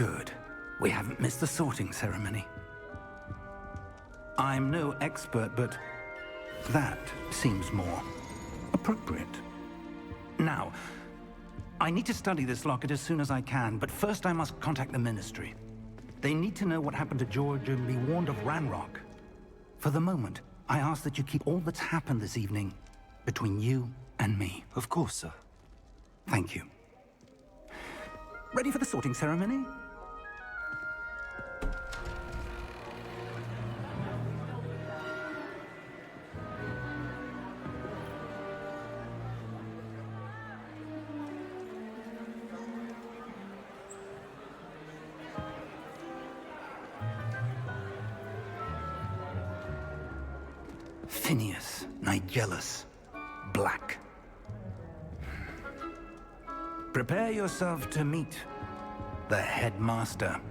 Good. We haven't missed the sorting ceremony. I'm no expert, but that seems more appropriate. Now, I need to study this locket as soon as I can, but first I must contact the Ministry. They need to know what happened to George and be warned of Ranrock. For the moment, I ask that you keep all that's happened this evening between you and me. Of course, sir. Thank you. Ready for the sorting ceremony? Phineas, Nigellus, Black. Prepare yourself to meet the headmaster.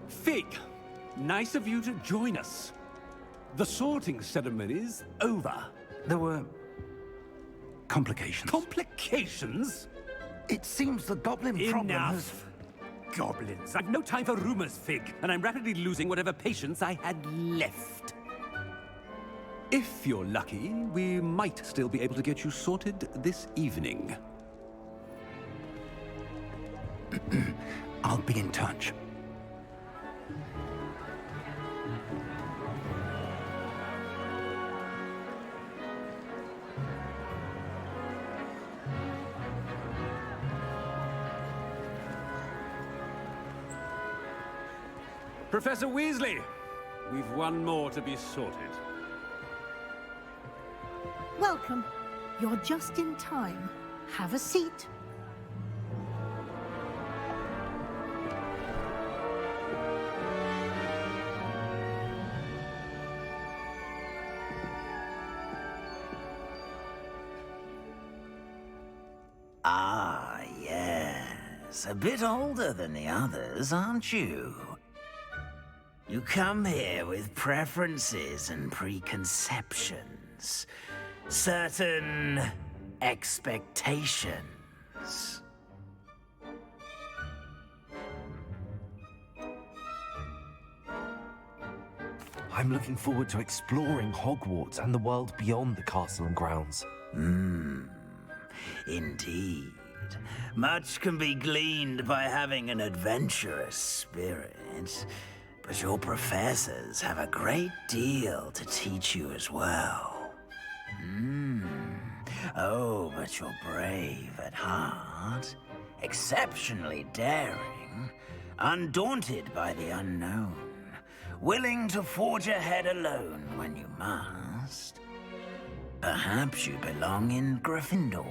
Fig, nice of you to join us. The sorting ceremony's over. There were complications. Complications? It seems the goblin problem has... Enough! Goblins. I've no time for rumors, Fig, and I'm rapidly losing whatever patience I had left. If you're lucky, we might still be able to get you sorted this evening. I'll be in touch. Professor Weasley, we've one more to be sorted. Welcome. You're just in time. Have a seat. Ah, yes. A bit older than the others, aren't you? You come here with preferences and preconceptions. Certain expectations. I'm looking forward to exploring Hogwarts and the world beyond the castle and grounds. Indeed. Much can be gleaned by having an adventurous spirit. But your professors have a great deal to teach you as well. Oh, but you're brave at heart, exceptionally daring, undaunted by the unknown, willing to forge ahead alone when you must. Perhaps you belong in Gryffindor.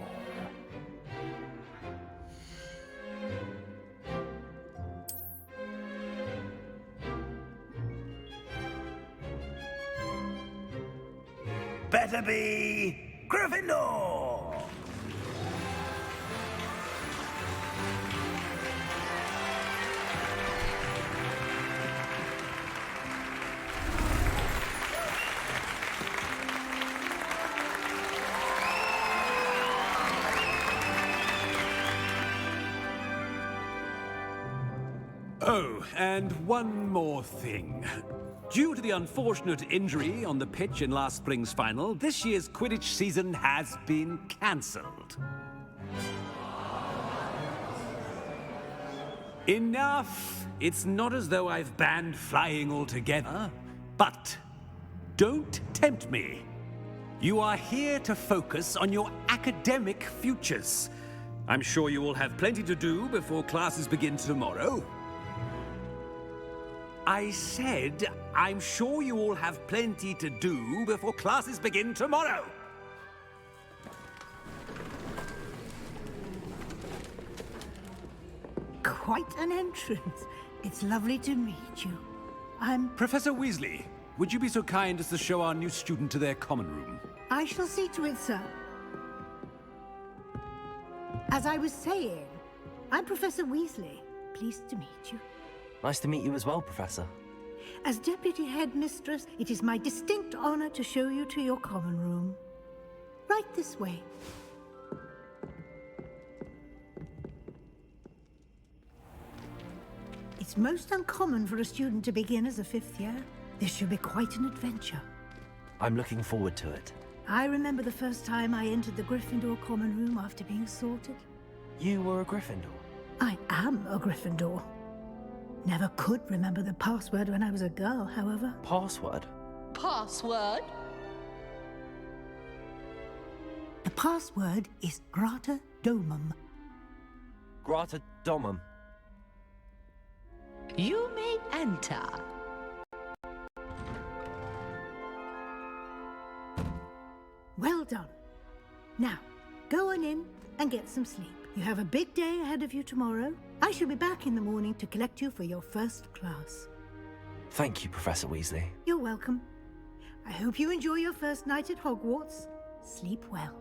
Better be Gryffindor! Oh, and one more thing. Due to the unfortunate injury on the pitch in last spring's final, this year's Quidditch season has been cancelled. Enough! It's not as though I've banned flying altogether, but don't tempt me. You are here to focus on your academic futures. I'm sure you will have plenty to do before classes begin tomorrow. I said, I'm sure you all have plenty to do before classes begin tomorrow. Quite an entrance. It's lovely to meet you. Professor Weasley, would you be so kind as to show our new student to their common room? I shall see to it, sir. As I was saying, I'm Professor Weasley. Pleased to meet you. Nice to meet you as well, Professor. As Deputy Headmistress, it is my distinct honor to show you to your common room. Right this way. It's most uncommon for a student to begin as a 5th year. This should be quite an adventure. I'm looking forward to it. I remember the first time I entered the Gryffindor common room after being sorted. You were a Gryffindor? I am a Gryffindor. Never could remember the password when I was a girl, however. Password? Password? The password is Grata Domum. Grata Domum. You may enter. Well done. Now, go on in and get some sleep. You have a big day ahead of you tomorrow. I shall be back in the morning to collect you for your first class. Thank you, Professor Weasley. You're welcome. I hope you enjoy your first night at Hogwarts. Sleep well.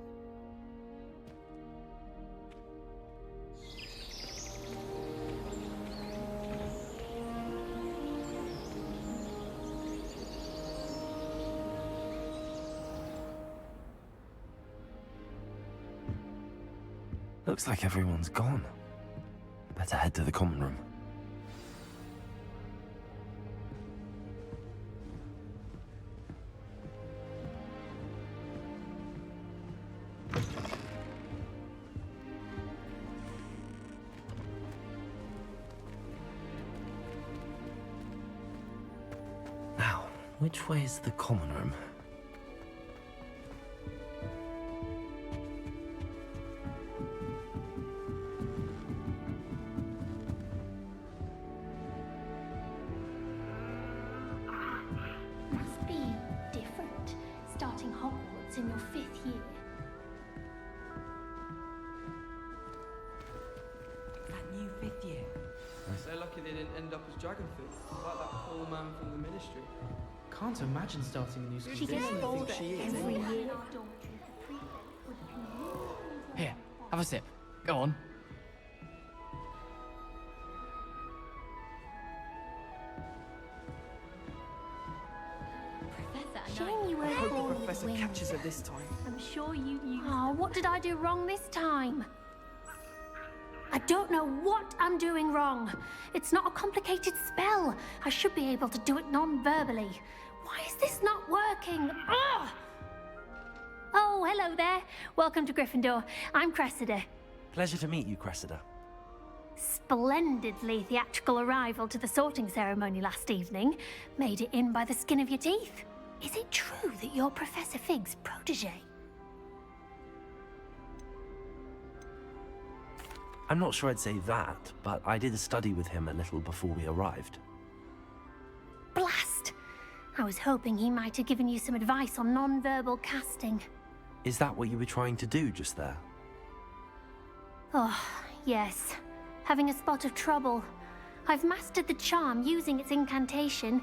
Looks like everyone's gone. Better head to the common room. Now, which way is the common room? Must be different, starting Hogwarts in your 5th year. That new 5th year. So lucky they didn't end up as Dragonfoots, like that poor man from the Ministry. Can't imagine starting a new school. She gets bolder every year. Here, have a sip. Go on. Shame you weren't Hope born the with Professor wings. catches her this time. I'm sure you knew. Oh, what did I do wrong this time? I don't know what I'm doing wrong. It's not a complicated spell. I should be able to do it non-verbally. Why is this not working? Ugh! Oh, hello there. Welcome to Gryffindor. I'm Cressida. Pleasure to meet you, Cressida. Splendidly theatrical arrival to the sorting ceremony last evening. Made it in by the skin of your teeth. Is it true that you're Professor Fig's protege? I'm not sure I'd say that, but I did study with him a little before we arrived. Blast! I was hoping he might have given you some advice on non-verbal casting. Is that what you were trying to do just there? Oh, yes. Having a spot of trouble. I've mastered the charm using its incantation,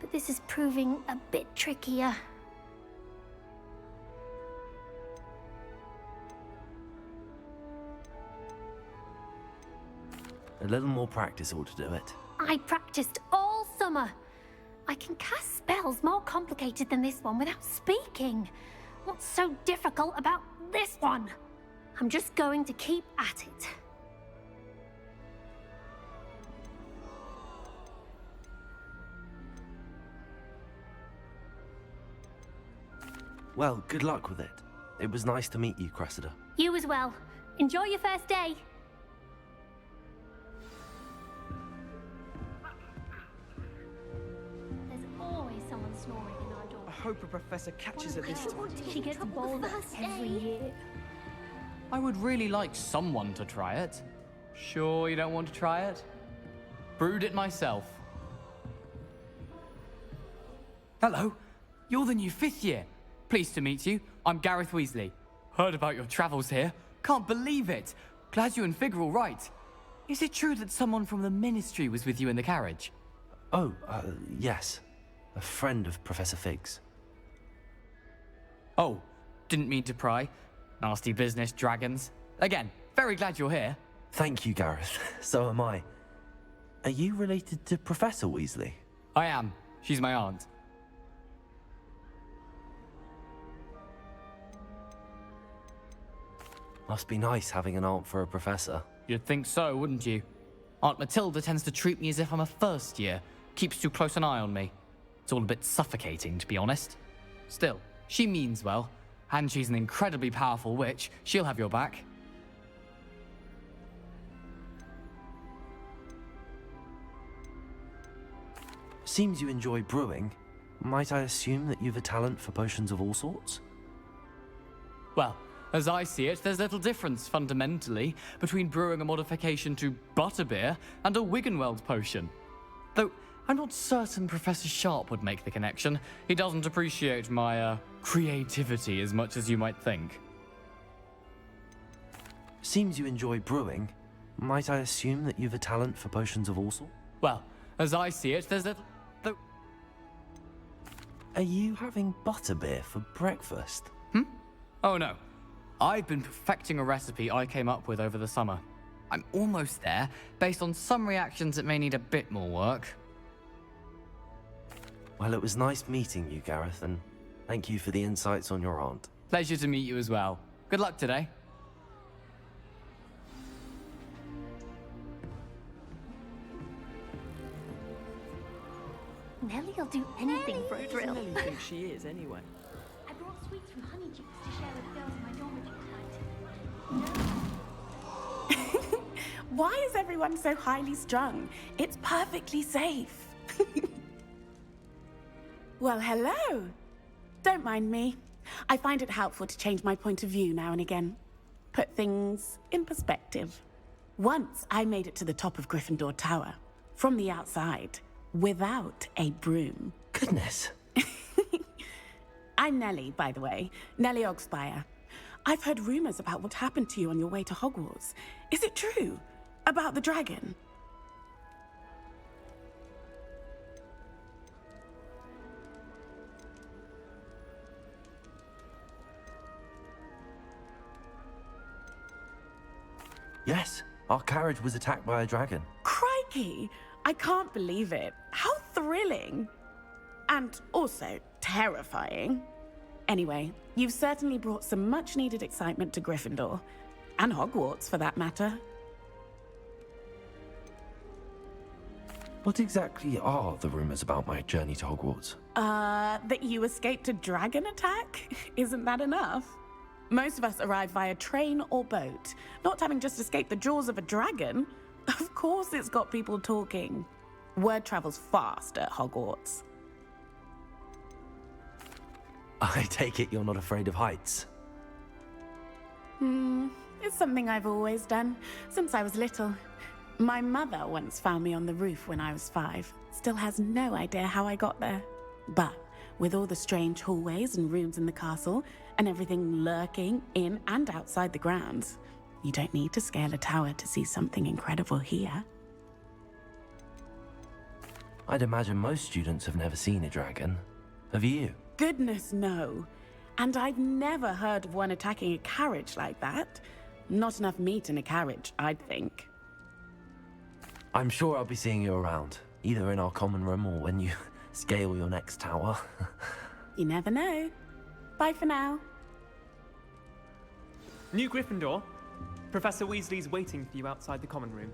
but this is proving a bit trickier. A little more practice ought to do it. I practiced all summer. I can cast spells more complicated than this one without speaking. What's so difficult about this one? I'm just going to keep at it. Well, good luck with it. It was nice to meet you, Cressida. You as well. Enjoy your first day. There's always someone snoring in our door. I hope a professor catches her this time. She gets bolder every year. I would really like someone to try it. Sure you don't want to try it? Brewed it myself. Hello, you're the new 5th year. Pleased to meet you. I'm Gareth Weasley. Heard about your travels here. Can't believe it. Glad you and Fig are all right. Is it true that someone from the Ministry was with you in the carriage? Oh, yes. A friend of Professor Fig's. Oh, didn't mean to pry. Nasty business, dragons. Again, very glad you're here. Thank you, Gareth. So am I. Are you related to Professor Weasley? I am. She's my aunt. Must be nice having an aunt for a professor. You'd think so, wouldn't you? Aunt Matilda tends to treat me as if I'm a first year, keeps too close an eye on me. It's all a bit suffocating, to be honest. Still, she means well, and she's an incredibly powerful witch. She'll have your back. Seems you enjoy brewing. Might I assume that you've a talent for potions of all sorts? Well, as I see it, there's little difference, fundamentally, between brewing a modification to butterbeer and a Wiggenweld potion. Though, I'm not certain Professor Sharp would make the connection. He doesn't appreciate my, creativity as much as you might think. Seems you enjoy brewing. Might I assume that you've a talent for potions of all sorts? Well, as I see it, there's little... Though... Are you having butterbeer for breakfast? Oh no. I've been perfecting a recipe I came up with over the summer. I'm almost there, based on some reactions that may need a bit more work. Well, it was nice meeting you, Gareth, and thank you for the insights on your aunt. Pleasure to meet you as well. Good luck today. Nellie'll do anything for a Who does thrill. Nellie think she is, anyway? I brought sweets from Honeydews to share with the girls in my dormitory tonight. Why is everyone so highly strung? It's perfectly safe. Well, hello. Don't mind me. I find it helpful to change my point of view now and again. Put things in perspective. Once I made it to the top of Gryffindor Tower, from the outside, without a broom. Goodness. I'm Nellie, by the way. Nellie Ogspire. I've heard rumors about what happened to you on your way to Hogwarts. Is it true? About the dragon? Yes, our carriage was attacked by a dragon. Crikey! I can't believe it. How thrilling! And also terrifying. Anyway, you've certainly brought some much-needed excitement to Gryffindor. And Hogwarts, for that matter. What exactly are the rumors about my journey to Hogwarts? That you escaped a dragon attack? Isn't that enough? Most of us arrive via train or boat, not having just escaped the jaws of a dragon. Of course it's got people talking. Word travels fast at Hogwarts. I take it you're not afraid of heights. It's something I've always done, since I was little. My mother once found me on the roof when I was 5. Still has no idea how I got there. But with all the strange hallways and rooms in the castle, and everything lurking in and outside the grounds, you don't need to scale a tower to see something incredible here. I'd imagine most students have never seen a dragon. Have you? Goodness, no. And I've never heard of one attacking a carriage like that. Not enough meat in a carriage, I'd think. I'm sure I'll be seeing you around, either in our common room or when you scale your next tower. You never know. Bye for now. New Gryffindor. Professor Weasley's waiting for you outside the common room.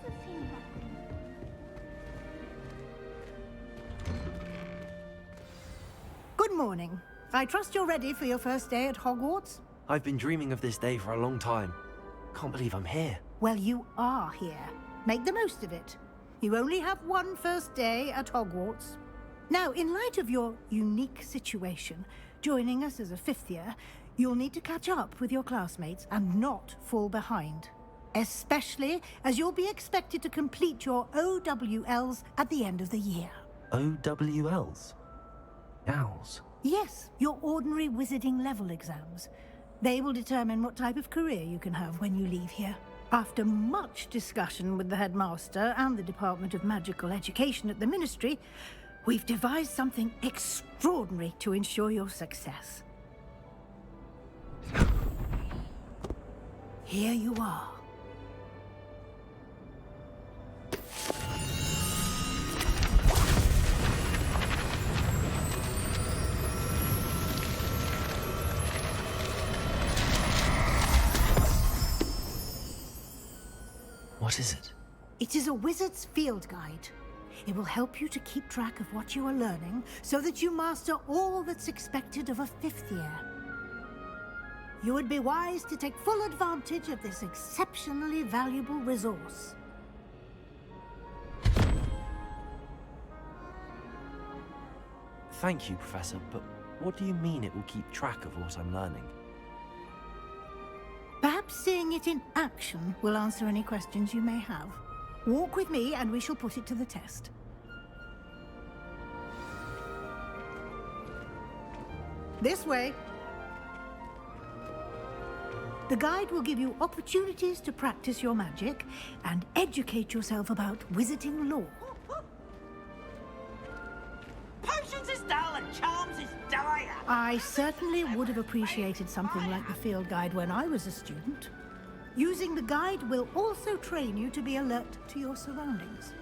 Doesn't seem right. Good morning. I trust you're ready for your first day at Hogwarts? I've been dreaming of this day for a long time. Can't believe I'm here. Well, you are here. Make the most of it. You only have one first day at Hogwarts. Now, in light of your unique situation, joining us as a 5th year, you'll need to catch up with your classmates and not fall behind. Especially as you'll be expected to complete your OWLs at the end of the year. OWLs? Owls? Yes, your ordinary wizarding level exams. They will determine what type of career you can have when you leave here. After much discussion with the headmaster and the Department of Magical Education at the Ministry, we've devised something extraordinary to ensure your success. Here you are. What is it? It is a wizard's field guide. It will help you to keep track of what you are learning so that you master all that's expected of a 5th year. You would be wise to take full advantage of this exceptionally valuable resource. Thank you, Professor, but what do you mean it will keep track of what I'm learning? Perhaps seeing it in action will answer any questions you may have. Walk with me and we shall put it to the test. This way. The guide will give you opportunities to practice your magic and educate yourself about wizarding lore. Potions is dull and charms is dire. I certainly would have appreciated something like the field guide when I was a student. Using the guide will also train you to be alert to your surroundings.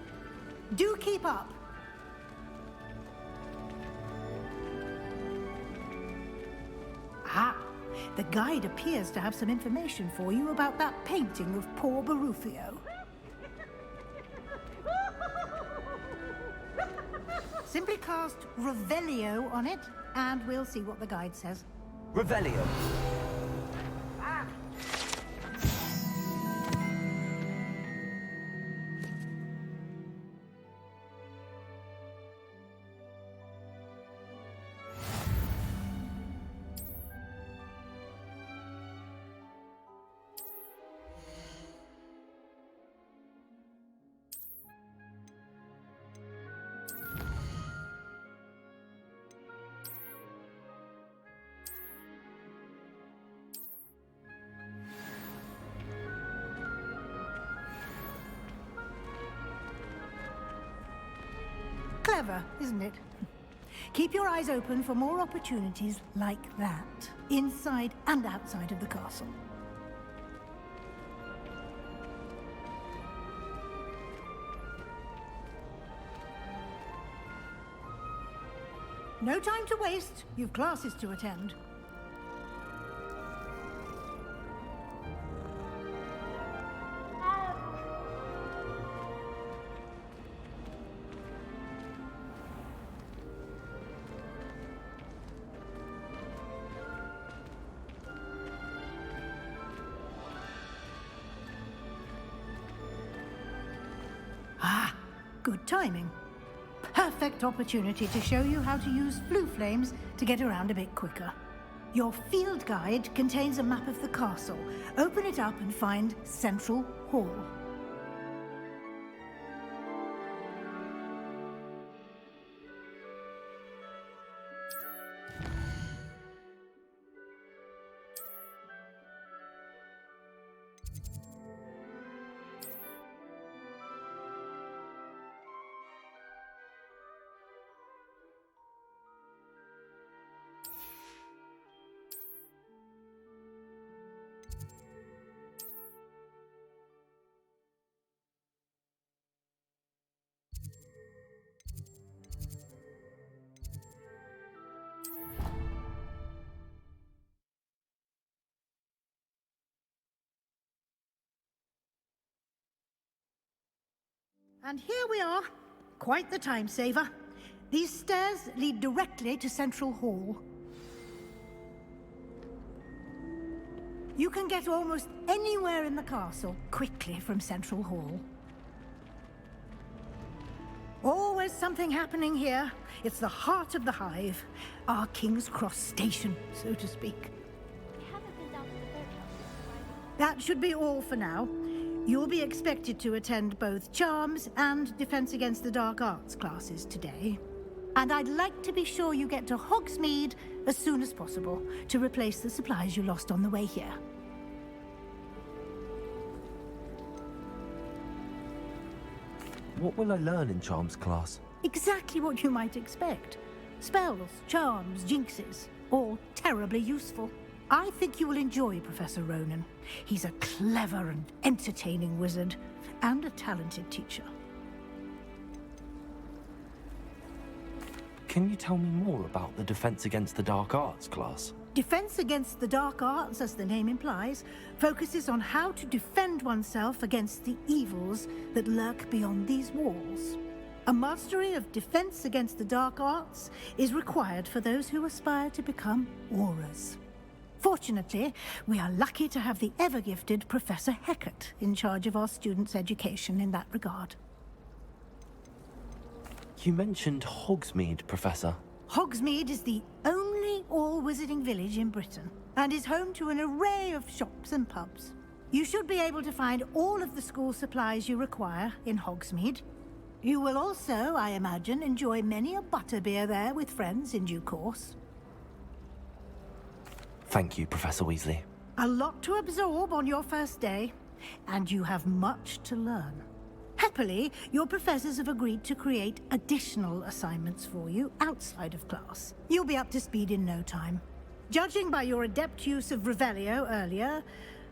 Do keep up. Ah, the guide appears to have some information for you about that painting of poor Barufio. Simply cast Revelio on it, and we'll see what the guide says. Revelio. Clever, isn't it? Keep your eyes open for more opportunities like that, inside and outside of the castle. No time to waste. You've classes to attend. Ah, good timing. Perfect opportunity to show you how to use blue flames to get around a bit quicker. Your field guide contains a map of the castle. Open it up and find Central Hall. And here we are. Quite the time saver. These stairs lead directly to Central Hall. You can get almost anywhere in the castle quickly from Central Hall. Always something happening here. It's the heart of the Hive. Our King's Cross station, so to speak. That should be all for now. You'll be expected to attend both Charms and Defense Against the Dark Arts classes today. And I'd like to be sure you get to Hogsmeade as soon as possible to replace the supplies you lost on the way here. What will I learn in Charms class? Exactly what you might expect. Spells, charms, jinxes, all terribly useful. I think you will enjoy Professor Ronan. He's a clever and entertaining wizard, and a talented teacher. Can you tell me more about the Defense Against the Dark Arts class? Defense against the dark arts, as the name implies, focuses on how to defend oneself against the evils that lurk beyond these walls. A mastery of defense against the dark arts is required for those who aspire to become Aurors. Fortunately, we are lucky to have the ever-gifted Professor Hecat in charge of our students' education in that regard. You mentioned Hogsmeade, Professor. Hogsmeade is the only all-wizarding village in Britain, and is home to an array of shops and pubs. You should be able to find all of the school supplies you require in Hogsmeade. You will also, I imagine, enjoy many a butterbeer there with friends in due course. Thank you, Professor Weasley. A lot to absorb on your first day, and you have much to learn. Happily, your professors have agreed to create additional assignments for you outside of class. You'll be up to speed in no time. Judging by your adept use of Revelio earlier,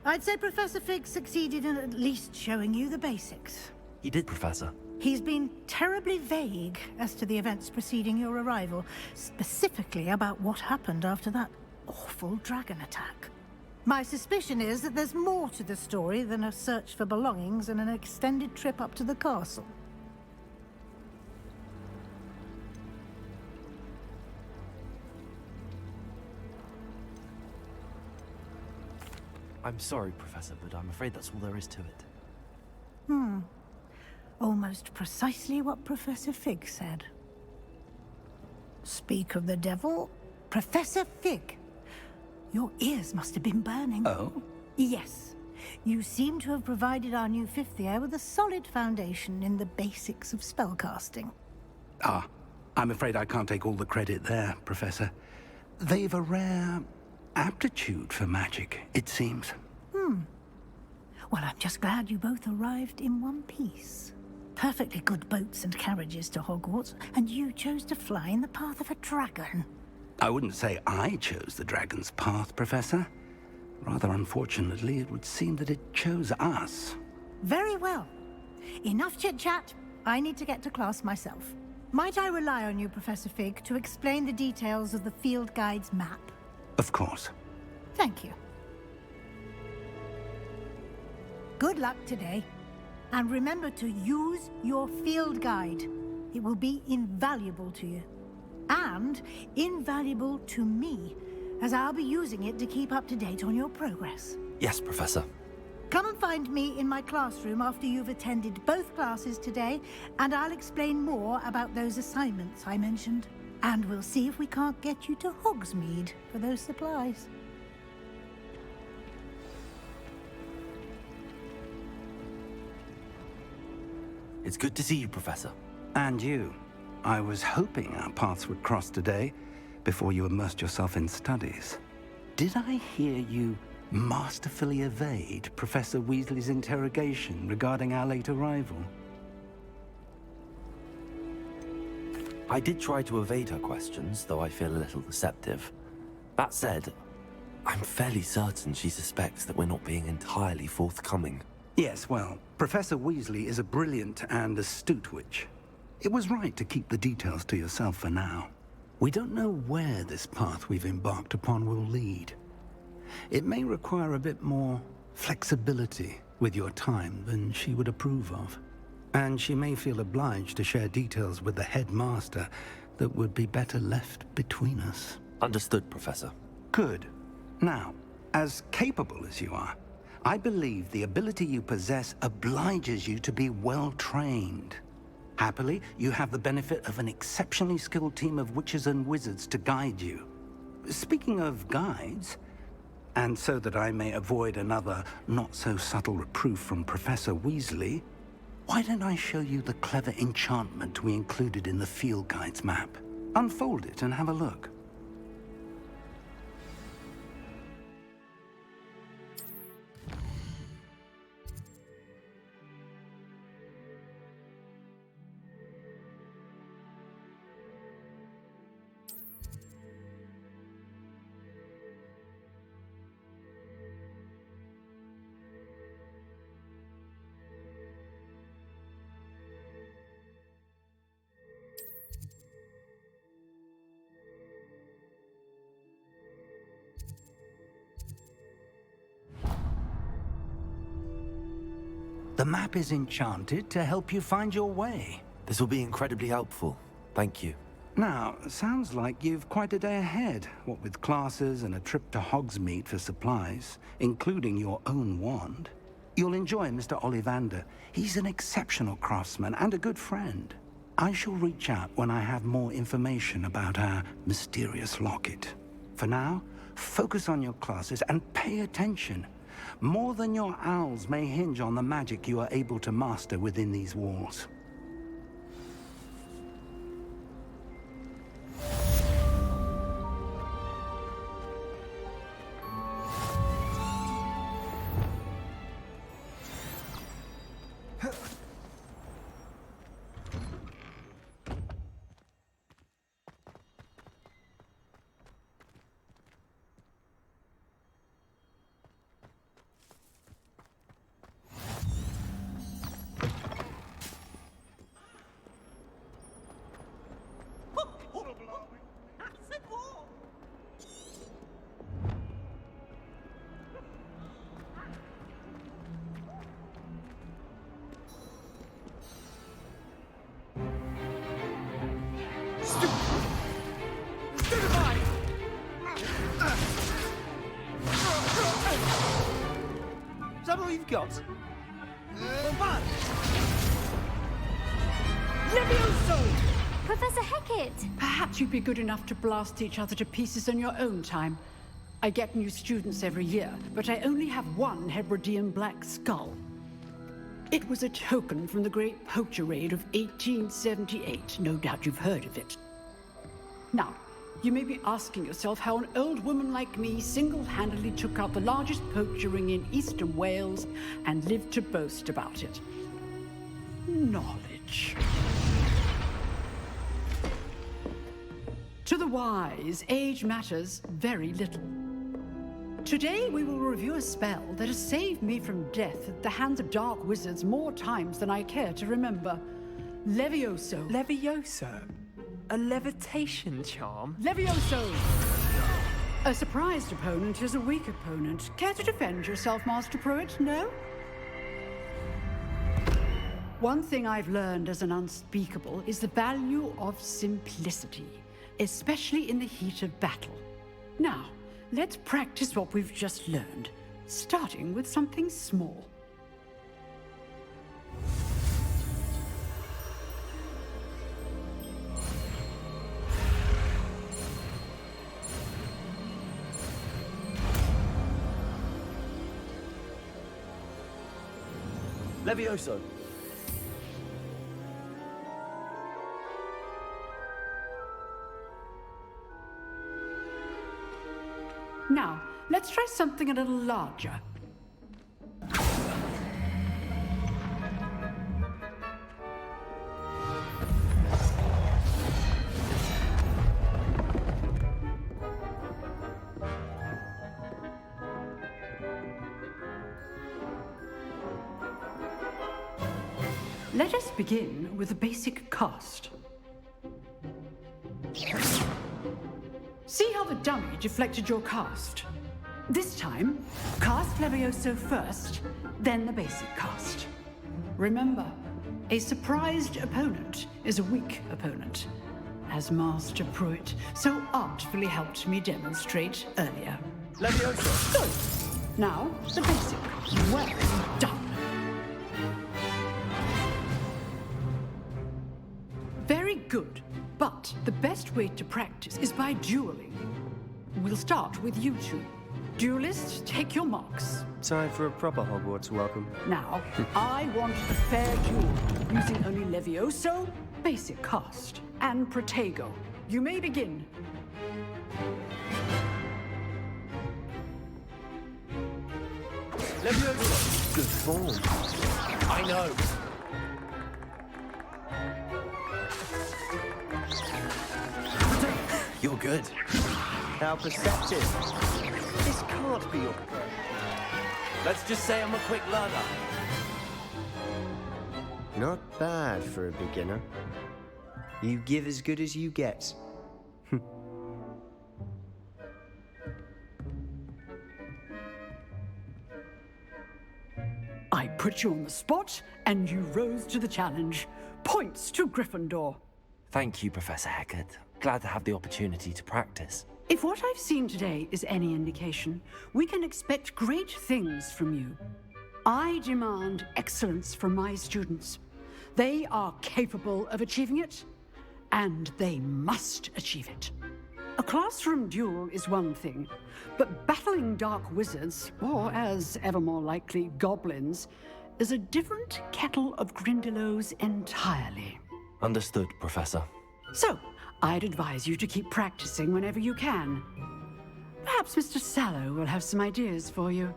I'd say Professor Fig succeeded in at least showing you the basics. He did, Professor. He's been terribly vague as to the events preceding your arrival, specifically about what happened after that awful dragon attack. My suspicion is that there's more to the story than a search for belongings and an extended trip up to the castle. I'm sorry, Professor, but I'm afraid that's all there is to it. Almost precisely what Professor Fig said. Speak of the devil, Professor Fig. Your ears must have been burning. Oh? Yes. You seem to have provided our new fifth year with a solid foundation in the basics of spellcasting. Ah, I'm afraid I can't take all the credit there, Professor. They've a rare aptitude for magic, it seems. Well, I'm just glad you both arrived in one piece. Perfectly good boats and carriages to Hogwarts, and you chose to fly in the path of a dragon. I wouldn't say I chose the dragon's path, Professor. Rather unfortunately, it would seem that it chose us. Very well. Enough chit-chat. I need to get to class myself. Might I rely on you, Professor Fig, to explain the details of the field guide's map? Of course. Thank you. Good luck today. And remember to use your field guide. It will be invaluable to you. And invaluable to me, as I'll be using it to keep up to date on your progress. Yes, Professor. Come and find me in my classroom after you've attended both classes today, and I'll explain more about those assignments I mentioned. And we'll see if we can't get you to Hogsmeade for those supplies. It's good to see you, Professor. And you. I was hoping our paths would cross today, before you immersed yourself in studies. Did I hear you masterfully evade Professor Weasley's interrogation regarding our late arrival? I did try to evade her questions, though I feel a little deceptive. That said, I'm fairly certain she suspects that we're not being entirely forthcoming. Yes, well, Professor Weasley is a brilliant and astute witch. It was right to keep the details to yourself for now. We don't know where this path we've embarked upon will lead. It may require a bit more flexibility with your time than she would approve of. And she may feel obliged to share details with the headmaster that would be better left between us. Understood, Professor. Good. Now, as capable as you are, I believe the ability you possess obliges you to be well-trained. Happily, you have the benefit of an exceptionally skilled team of witches and wizards to guide you. Speaking of guides, and so that I may avoid another not-so-subtle reproof from Professor Weasley, why don't I show you the clever enchantment we included in the field guide's map? Unfold it and have a look. The map is enchanted to help you find your way. This will be incredibly helpful. Thank you. Now, sounds like you've quite a day ahead, what with classes and a trip to Hogsmeade for supplies, including your own wand. You'll enjoy Mr. Ollivander. He's an exceptional craftsman and a good friend. I shall reach out when I have more information about our mysterious locket. For now, focus on your classes and pay attention. More than your owls may hinge on the magic you are able to master within these walls. Is that all you've got? Levioso! Professor Hecat! Perhaps you'd be good enough to blast each other to pieces in your own time. I get new students every year, but I only have one Hebridean black skull. It was a token from the Great Poacher Raid of 1878. No doubt you've heard of it. Now, you may be asking yourself how an old woman like me single-handedly took out the largest poacher ring in eastern Wales and lived to boast about it. Knowledge. To the wise, age matters very little. Today we will review a spell that has saved me from death at the hands of dark wizards more times than I care to remember. Levioso. Levioso? A levitation charm? Levioso! A surprised opponent is a weak opponent. Care to defend yourself, Master Pruitt? No? One thing I've learned as an unspeakable is the value of simplicity, especially in the heat of battle. Now, let's practice what we've just learned, starting with something small. Levioso! Now, let's try something a little larger. Let us begin with a basic cast. See how the dummy deflected your cast? This time, cast Levioso first, then the basic cast. Remember, a surprised opponent is a weak opponent, as Master Pruitt so artfully helped me demonstrate earlier. Levioso! Good. Now, the basic. Well done. Very good, but the best way to practice is by dueling. We'll start with you two. Duelists, take your marks. Time for a proper Hogwarts welcome. Now, I want a fair duel, using only Levioso, basic cast, and Protego. You may begin. Levioso! Good form. I know! You're good. How perceptive. This can't be your... Let's just say I'm a quick learner. Not bad for a beginner. You give as good as you get. I I put you on the spot, and you rose to the challenge. Points to Gryffindor. Thank you, Professor Hecat. Glad to have the opportunity to practice. If what I've seen today is any indication, we can expect great things from you. I demand excellence from my students. They are capable of achieving it, and they must achieve it. A classroom duel is one thing, but battling dark wizards, or as ever more likely, goblins, is a different kettle of Grindylows entirely. Understood, Professor. So, I'd advise you to keep practicing whenever you can. Perhaps Mr. Sallow will have some ideas for you.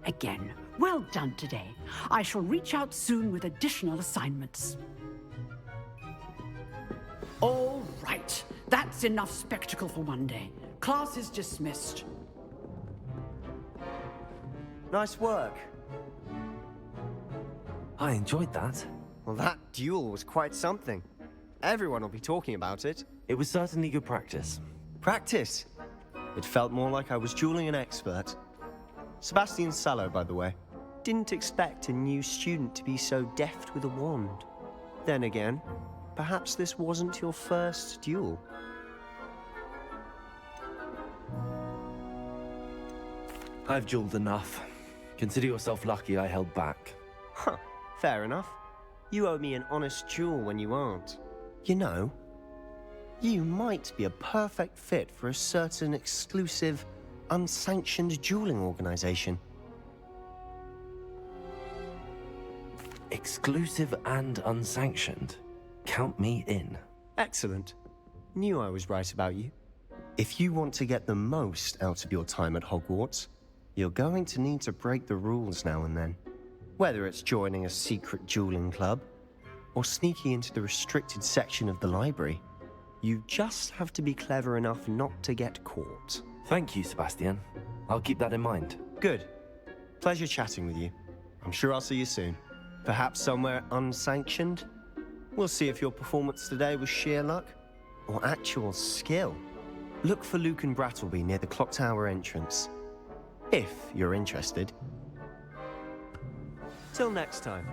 Again, well done today. I shall reach out soon with additional assignments. All right. That's enough spectacle for one day. Class is dismissed. Nice work. I enjoyed that. Well, that duel was quite something. Everyone will be talking about it. It was certainly good practice. Practice? It felt more like I was dueling an expert. Sebastian Sallow, by the way. Didn't expect a new student to be so deft with a wand. Then again, perhaps this wasn't your first duel. I've dueled enough. Consider yourself lucky I held back. Huh, fair enough. You owe me an honest duel when you aren't. You know, you might be a perfect fit for a certain exclusive, unsanctioned dueling organization. Exclusive and unsanctioned? Count me in. Excellent. Knew I was right about you. If you want to get the most out of your time at Hogwarts, you're going to need to break the rules now and then. Whether it's joining a secret dueling club, or sneaking into the restricted section of the library, you just have to be clever enough not to get caught. Thank you, Sebastian. I'll keep that in mind. Good. Pleasure chatting with you. I'm sure I'll see you soon. Perhaps somewhere unsanctioned? We'll see if your performance today was sheer luck, or actual skill. Look for Luke and Brattleby near the clock tower entrance. If you're interested. Till next time.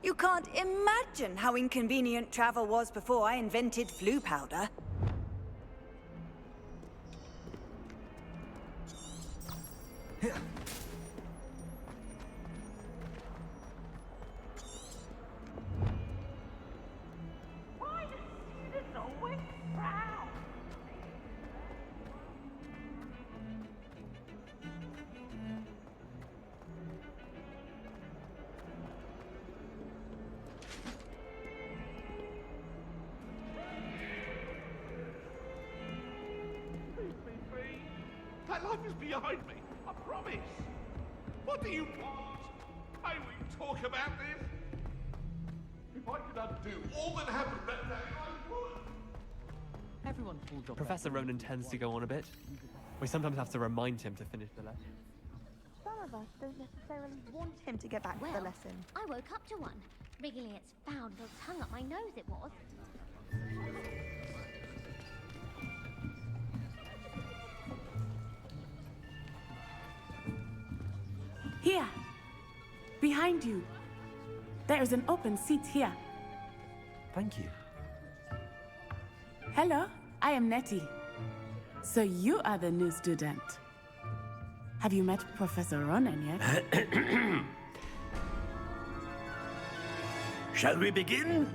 You can't imagine how inconvenient travel was before I invented flu powder. That life is behind me, I promise. What do you want? May we talk about this? If I could undo all that happened that day, I would. Everyone pulls off. Professor Ronan tends to go on a bit. We sometimes have to remind him to finish the lesson. Some of us don't necessarily want him to get back to the lesson. I woke up to one. Wriggling its foul little tongue up my nose, it was. Here. Behind you. There is an open seat here. Thank you. Hello, I am Nettie. So you are the new student. Have you met Professor Ronan yet? Shall we begin?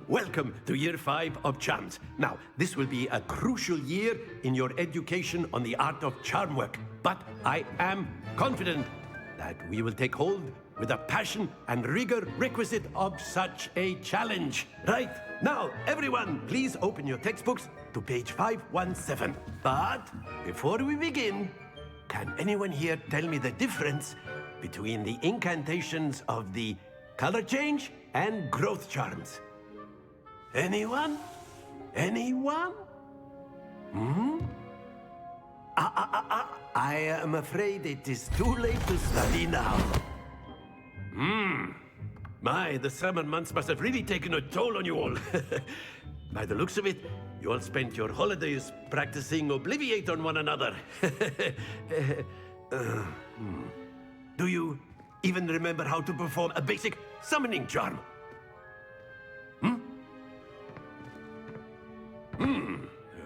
Welcome to Year 5 of Charms. Now, this will be a crucial year in your education on the art of charm work. But I am confident that we will take hold with the passion and rigor requisite of such a challenge. Right, Now, everyone, please open your textbooks to page 517. But before we begin, can anyone here tell me the difference between the incantations of the color change and growth charms? Anyone? Anyone? I am afraid it is too late to study now. My, the summer months must have really taken a toll on you all. By the looks of it, you all spent your holidays practicing Obliviate on one another. Do you even remember how to perform a basic summoning charm?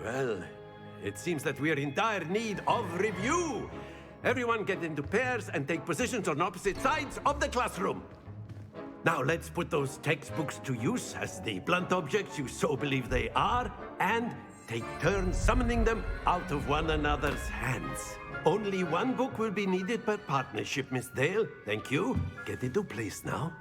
Well, it seems that we are in dire need of review. Everyone get into pairs and take positions on opposite sides of the classroom. Now let's put those textbooks to use as the blunt objects you so believe they are, and take turns summoning them out of one another's hands. Only one book will be needed per partnership, Miss Dale. Thank you. Get into place now.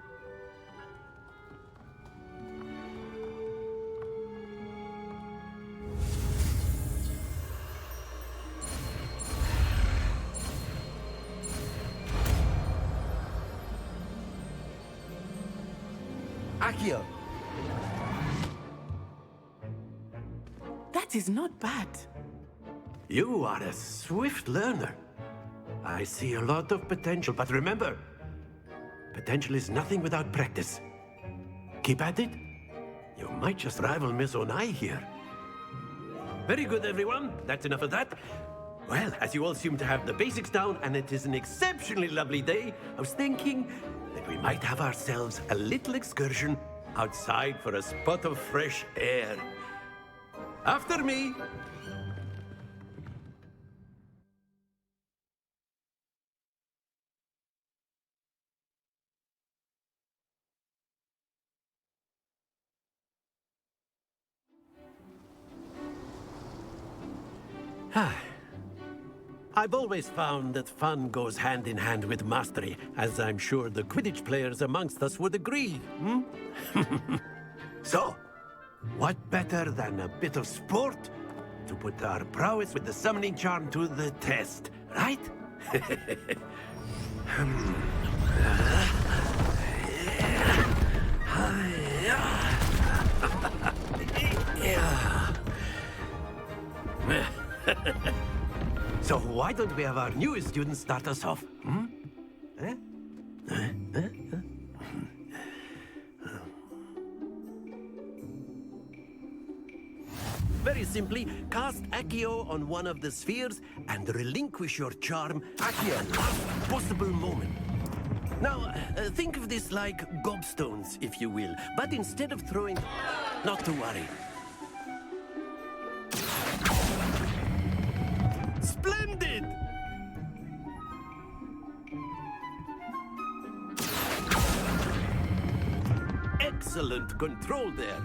Accio! That is not bad. You are a swift learner. I see a lot of potential, but remember, potential is nothing without practice. Keep at it. You might just rival Miss Onai here. Very good, everyone. That's enough of that. Well, as you all seem to have the basics down, and it is an exceptionally lovely day, I was thinking that we might have ourselves a little excursion outside for a spot of fresh air. After me. I've always found that fun goes hand in hand with mastery, as I'm sure the Quidditch players amongst us would agree. So, what better than a bit of sport to put our prowess with the summoning charm to the test, right? So why don't we have our newest student start us off? Very simply, cast Accio on one of the spheres and relinquish your charm at the last possible moment. Now, think of this like gobstones, if you will, but instead of throwing... Not to worry. Splendid! Excellent control there.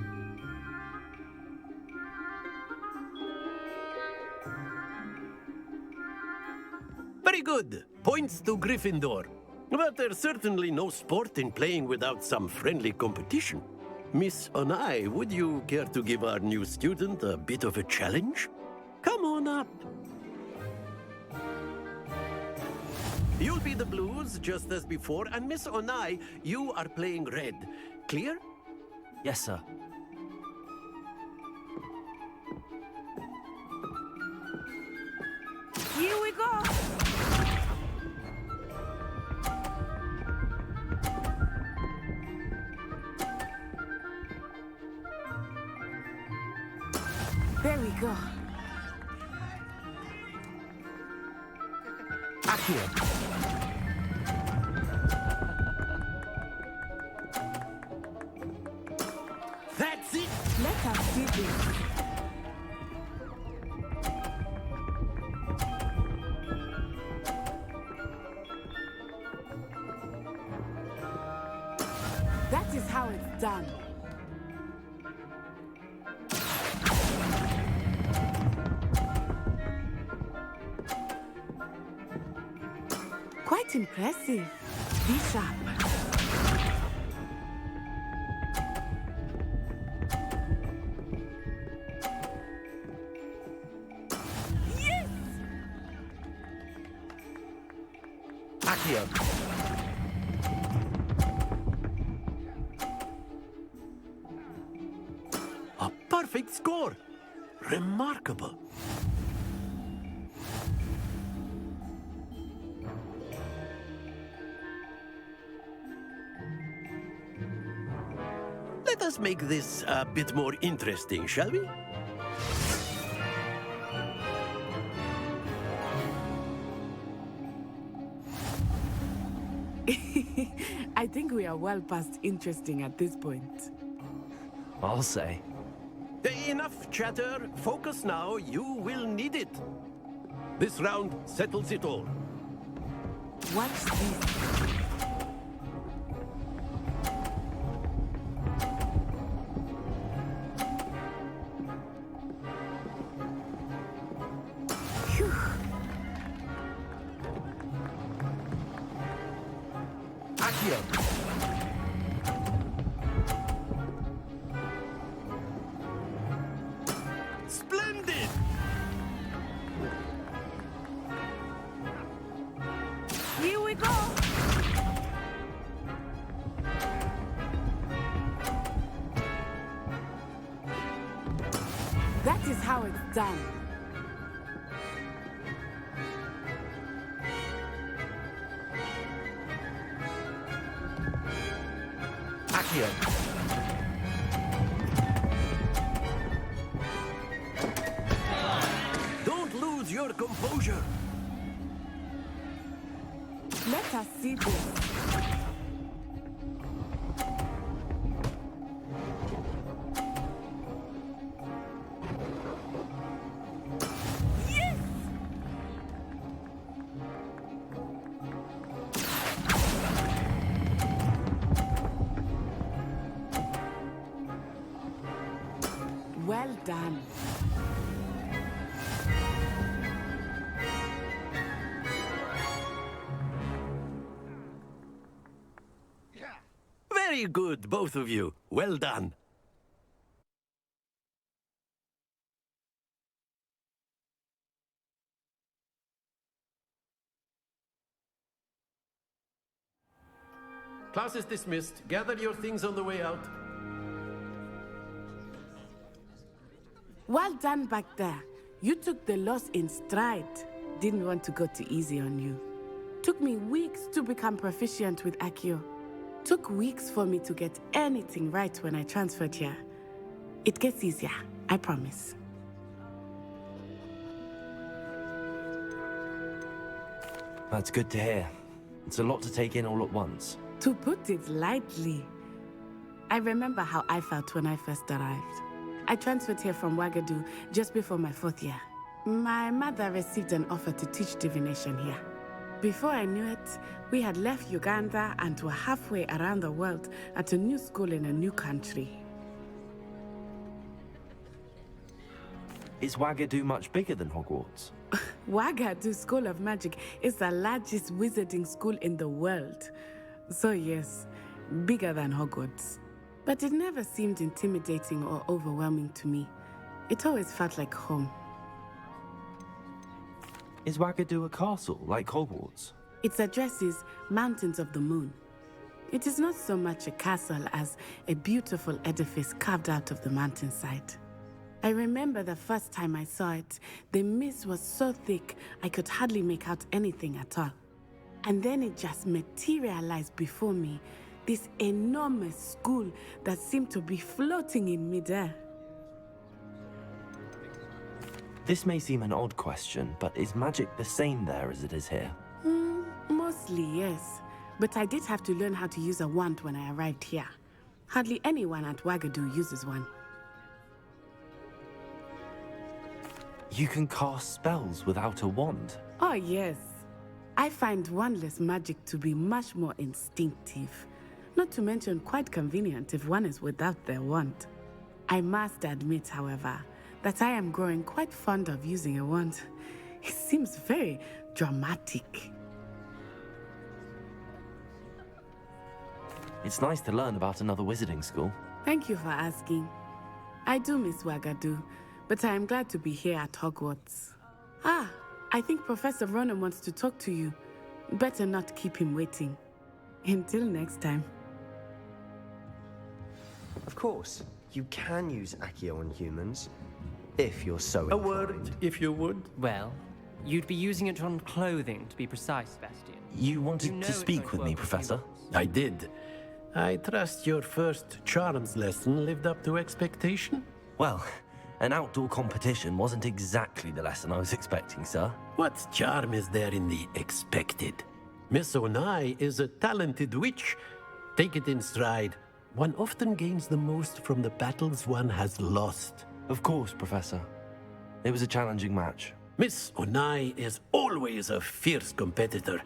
Very good. Points to Gryffindor. But there's certainly no sport in playing without some friendly competition. Miss Onai, would you care to give our new student a bit of a challenge? Come on up. You'll be the blues, just as before, and Miss Onai, you are playing red. Clear? Yes, sir. Here we go! There we go. Accio! That's it! Let us do this. That is how it's done. Quite impressive. Be sharp. Accio. A perfect score! Remarkable. Let us make this a bit more interesting, shall we? I think we are well past interesting at this point. I'll say. Enough chatter. Focus now. You will need it. This round settles it all. Watch this. Accio. Splendid! Here we go! That is how it's done. Accio. Don't lose your composure. Let us see this. Yes! Well done. Very good, both of you. Well done. Class is dismissed. Gather your things on the way out. Well done back there. You took the loss in stride. Didn't want to go too easy on you. Took me weeks to become proficient with Accio. Took weeks for me to get anything right when I transferred here. It gets easier, I promise. That's good to hear. It's a lot to take in all at once. To put it lightly, I remember how I felt when I first arrived. I transferred here from Ouagadougou just before my 4th year. My mother received an offer to teach divination here. Before I knew it, we had left Uganda and were halfway around the world at a new school in a new country. Is Ouagadougou much bigger than Hogwarts? Ouagadougou School of Magic is the largest wizarding school in the world. So yes, bigger than Hogwarts. But it never seemed intimidating or overwhelming to me. It always felt like home. Is Ouagadougou a castle, like Hogwarts? Its address is Mountains of the Moon. It is not so much a castle as a beautiful edifice carved out of the mountainside. I remember the first time I saw it, the mist was so thick I could hardly make out anything at all. And then it just materialized before me, this enormous school that seemed to be floating in midair. This may seem an odd question, but is magic the same there as it is here? Mostly, yes. But I did have to learn how to use a wand when I arrived here. Hardly anyone at Ouagadougou uses one. You can cast spells without a wand? Oh, yes. I find wandless magic to be much more instinctive. Not to mention quite convenient if one is without their wand. I must admit, however, that I am growing quite fond of using a wand. It seems very dramatic. It's nice to learn about another wizarding school. Thank you for asking. I do miss Ouagadougou, but I am glad to be here at Hogwarts. Ah, I think Professor Ronan wants to talk to you. Better not keep him waiting. Until next time. Of course, you can use Accio on humans, if you're so A inclined. word, if you would. Well, you'd be using it on clothing, to be precise, Sebastian. You wanted You know to it speak won't with work me, with Professor? I did. I trust your first charms lesson lived up to expectation? Well, an outdoor competition wasn't exactly the lesson I was expecting, sir. What charm is there in the expected? Miss Onai is a talented witch. Take it in stride. One often gains the most from the battles one has lost. Of course, Professor. It was a challenging match. Miss Onai is always a fierce competitor,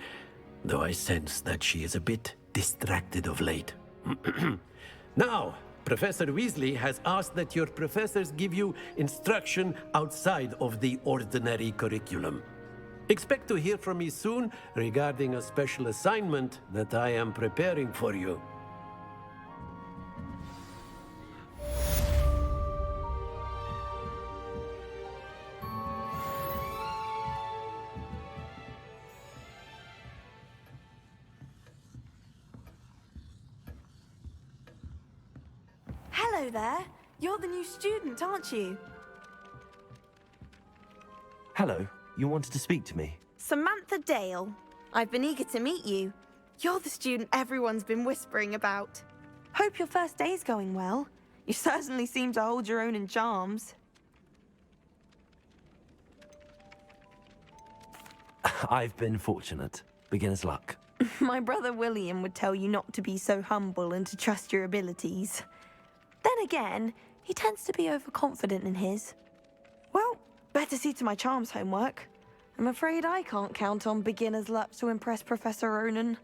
though I sense that she is a bit distracted of late. Now, Professor Weasley has asked that your professors give you instruction outside of the ordinary curriculum. Expect to hear from me soon regarding a special assignment that I am preparing for you. Hello there. You're the new student, aren't you? Hello, you wanted to speak to me? Samantha Dale. I've been eager to meet you. You're the student everyone's been whispering about. Hope your first day's going well. You certainly seem to hold your own in charms. I've been fortunate. Beginner's luck. My brother William would tell you not to be so humble and to trust your abilities. Then again, he tends to be overconfident in his. Well, better see to my charms homework. I'm afraid I can't count on beginner's luck to impress Professor Ronan.